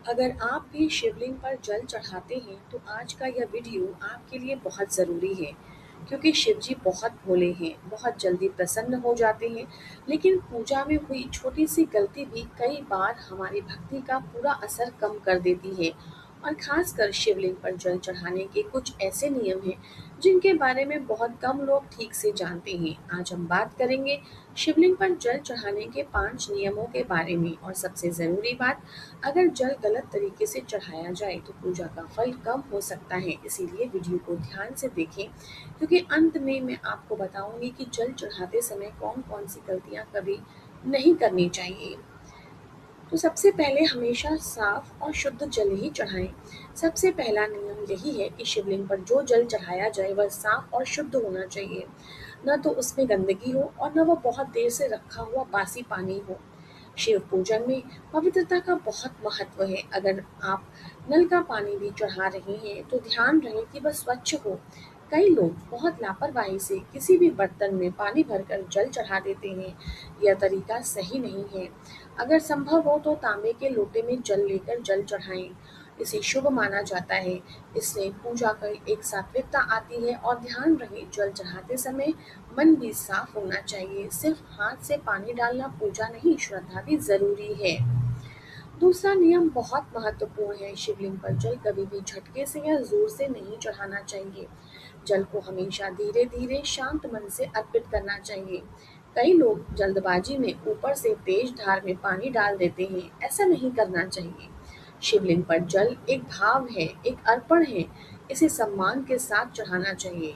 अगर आप भी शिवलिंग पर जल चढ़ाते हैं तो आज का यह वीडियो आपके लिए बहुत ज़रूरी है क्योंकि शिव जी बहुत भोले हैं, बहुत जल्दी प्रसन्न हो जाते हैं। लेकिन पूजा में हुई छोटी सी गलती भी कई बार हमारी भक्ति का पूरा असर कम कर देती है। और खासकर शिवलिंग पर जल चढ़ाने के कुछ ऐसे नियम हैं जिनके बारे में बहुत कम लोग ठीक से जानते हैं। आज हम बात करेंगे शिवलिंग पर जल चढ़ाने के 5 नियमों के बारे में। और सबसे ज़रूरी बात, अगर जल गलत तरीके से चढ़ाया जाए तो पूजा का फल कम हो सकता है। इसीलिए वीडियो को ध्यान से देखें क्योंकि अंत में मैं आपको बताऊंगी कि जल चढ़ाते समय कौन कौन सी गलतियां कभी नहीं करनी चाहिए। तो सबसे पहले हमेशा साफ और शुद्ध जल ही चढ़ाएं। सबसे पहला नियम यही है कि शिवलिंग पर जो जल चढ़ाया जाए वह साफ और शुद्ध होना चाहिए। न तो उसमें गंदगी हो और न वह बहुत देर से रखा हुआ बासी पानी हो। शिव पूजन में पवित्रता का बहुत महत्व है। अगर आप नल का पानी भी चढ़ा रहे हैं तो ध्यान रहे कि वह स्वच्छ हो। कई लोग बहुत लापरवाही से किसी भी बर्तन में पानी भरकर जल चढ़ा देते हैं। यह तरीका सही नहीं है। अगर संभव हो तो तांबे के लोटे में जल लेकर जल चढ़ाएं। इसे शुभ माना जाता है। इससे पूजा का एक सात्विकता आती है। और ध्यान रहे, जल चढ़ाते समय मन भी साफ होना चाहिए। सिर्फ हाथ से पानी डालना पूजा नहीं, श्रद्धा भी जरूरी है। दूसरा नियम बहुत महत्वपूर्ण है। शिवलिंग पर जल कभी भी झटके से या जोर से नहीं चढ़ाना चाहिए। जल को हमेशा धीरे धीरे शांत मन से अर्पित करना चाहिए। कई लोग जल्दबाजी में ऊपर से तेज धार में पानी डाल देते हैं। ऐसा नहीं करना चाहिए। शिवलिंग पर जल एक भाव है, एक अर्पण है। इसे सम्मान के साथ चढ़ाना चाहिए।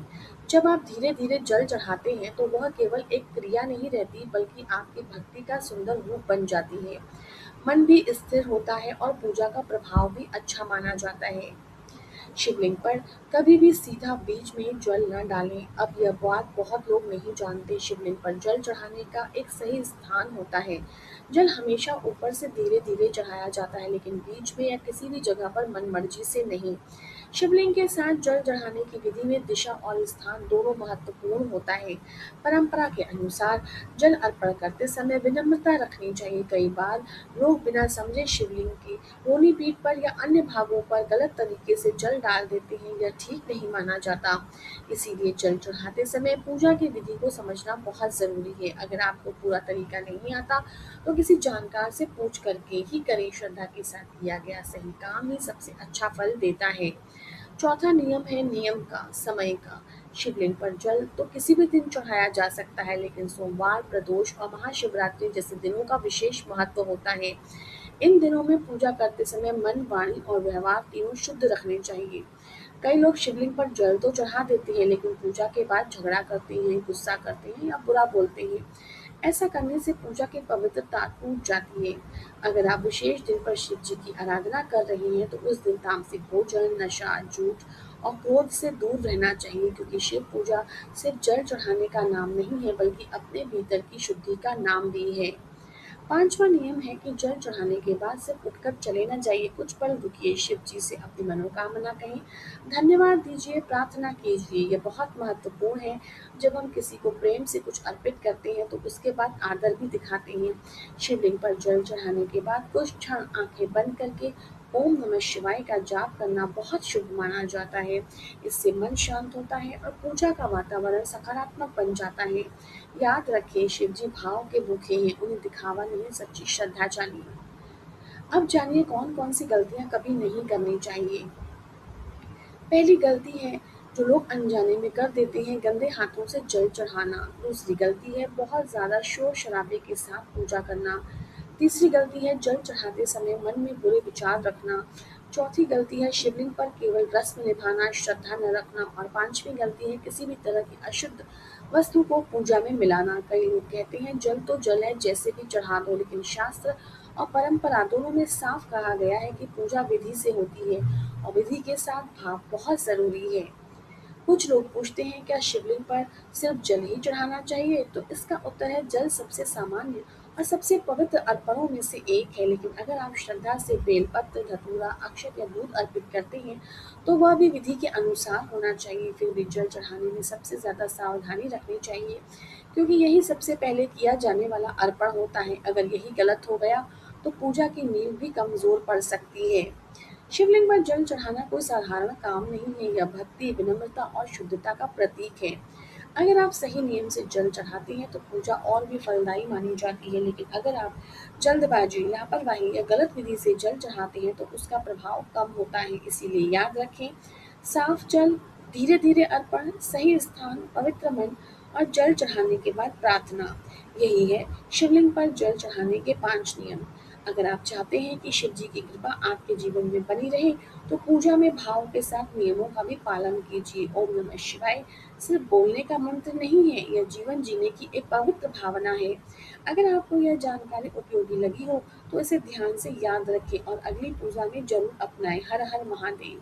जब आप धीरे धीरे जल चढ़ाते हैं तो वह केवल एक क्रिया नहीं रहती, बल्कि आपकी भक्ति का सुंदर रूप बन जाती है। मन भी स्थिर होता है और पूजा का प्रभाव भी अच्छा माना जाता है। शिवलिंग पर कभी भी सीधा बीच में जल न डालें। अब यह बात बहुत लोग नहीं जानते। शिवलिंग पर जल चढ़ाने का एक सही स्थान होता है। जल हमेशा ऊपर से धीरे धीरे चढ़ाया जाता है, लेकिन बीच में या किसी भी जगह पर मनमर्जी से नहीं। शिवलिंग के साथ जल चढ़ाने की विधि में दिशा और स्थान दोनों महत्वपूर्ण होता है। परंपरा के अनुसार जल अर्पण करते समय विनम्रता रखनी चाहिए। कई बार लोग बिना समझे शिवलिंग की रोनी पीठ पर या अन्य भागों पर गलत तरीके से जल डाल देते हैं। यह ठीक नहीं माना जाता। इसीलिए जल चढ़ाते समय पूजा की विधि को समझना बहुत जरूरी है। अगर आपको पूरा तरीका नहीं आता तो किसी जानकार से पूछ करके ही करें। श्रद्धा के साथ किया गया सही काम ही सबसे अच्छा फल देता है। चौथा नियम है नियम का, समय का। शिवलिंग पर जल तो किसी भी दिन चढ़ाया जा सकता है, लेकिन सोमवार, प्रदोष और महाशिवरात्रि जैसे दिनों का विशेष महत्व होता है। इन दिनों में पूजा करते समय मन, वाणी और व्यवहार तीनों शुद्ध रखने चाहिए। कई लोग शिवलिंग पर जल तो चढ़ा देते हैं, लेकिन पूजा के बाद झगड़ा करते हैं, गुस्सा करते हैं या बुरा बोलते हैं। ऐसा करने से पूजा की पवित्रता टूट जाती है। अगर आप विशेष दिन पर शिव जी की आराधना कर रहे हैं तो उस दिन तामसिक भोजन, नशा, झूठ और क्रोध से दूर रहना चाहिए, क्योंकि शिव पूजा सिर्फ जल चढ़ाने का नाम नहीं है, बल्कि अपने भीतर की शुद्धि का नाम भी है। पांचवा नियम है कि जल चढ़ाने के बाद सिर्फ उठकर चले ना जाइए। कुछ पल रुकिए, शिव जी से अपनी मनोकामना कहें, धन्यवाद दीजिए, प्रार्थना कीजिए। यह बहुत महत्वपूर्ण है। जब हम किसी को प्रेम से कुछ अर्पित करते हैं तो उसके बाद आदर भी दिखाते हैं। शिवलिंग पर जल चढ़ाने के बाद कुछ क्षण आंखें बंद करके ओम नमः शिवाय का जाप करना बहुत शुभ माना जाता है। इससे मन शांत होता है और पूजा का वातावरण सकारात्मक बन जाता है। याद रखें, शिव जी भाव के भूखे हैं, उन्हें दिखावा नहीं, सच्ची श्रद्धा चाहिए। अब जानिए कौन कौन सी गलतियां कभी नहीं करनी चाहिए। पहली गलती है जो लोग अनजाने में कर देते हैं, गंदे हाथों से जल चढ़ाना। दूसरी गलती है बहुत ज्यादा शोर शराबे के साथ पूजा करना। तीसरी गलती है जल चढ़ाते समय मन में बुरे विचार रखना। चौथी गलती है शिवलिंग पर केवल रस्म निभाना, श्रद्धा न रखना। और पांचवी गलती है किसी भी तरह की अशुद्ध वस्तु को पूजा में मिलाना। कई लोग कहते हैं जल तो जल है, जैसे भी चढ़ा दो, लेकिन शास्त्र और परंपरा दोनों में साफ कहा गया है कि पूजा विधि से होती है और विधि के साथ भाव बहुत जरूरी है। कुछ लोग पूछते हैं क्या शिवलिंग पर सिर्फ जल ही चढ़ाना चाहिए, तो इसका उत्तर है जल सबसे सामान्य और सबसे पवित्र अर्पणों में से एक है। लेकिन अगर आप श्रद्धा से बेलपत्र, धतूरा, अक्षत या दूध अर्पित करते हैं तो वह भी विधि के अनुसार होना चाहिए। फिर भी जल चढ़ाने में सबसे ज्यादा सावधानी रखनी चाहिए, क्योंकि यही सबसे पहले किया जाने वाला अर्पण होता है। अगर यही गलत हो गया तो पूजा की नींव भी कमजोर पड़ सकती है। शिवलिंग पर जल चढ़ाना कोई साधारण काम नहीं है, यह भक्ति, विनम्रता और शुद्धता का प्रतीक है। अगर आप सही नियम से जल चढ़ाते हैं तो पूजा और भी फलदायी मानी जाती है, लेकिन अगर आप जल्दबाजी, लापरवाही या गलत विधि से जल चढ़ाते हैं तो उसका प्रभाव कम होता है। इसीलिए याद रखें, साफ जल, धीरे धीरे अर्पण, सही स्थान, पवित्र मन और जल चढ़ाने के बाद प्रार्थना, यही है शिवलिंग पर जल चढ़ाने के 5 नियम। अगर आप चाहते हैं कि शिव जी की कृपा आपके जीवन में बनी रहे तो पूजा में भाव के साथ नियमों का भी पालन कीजिए। ओम नमः शिवाय सिर्फ बोलने का मंत्र नहीं है, यह जीवन जीने की एक पवित्र भावना है। अगर आपको यह जानकारी उपयोगी लगी हो तो इसे ध्यान से याद रखें और अगली पूजा में जरूर अपनाएं। हर हर महादेव।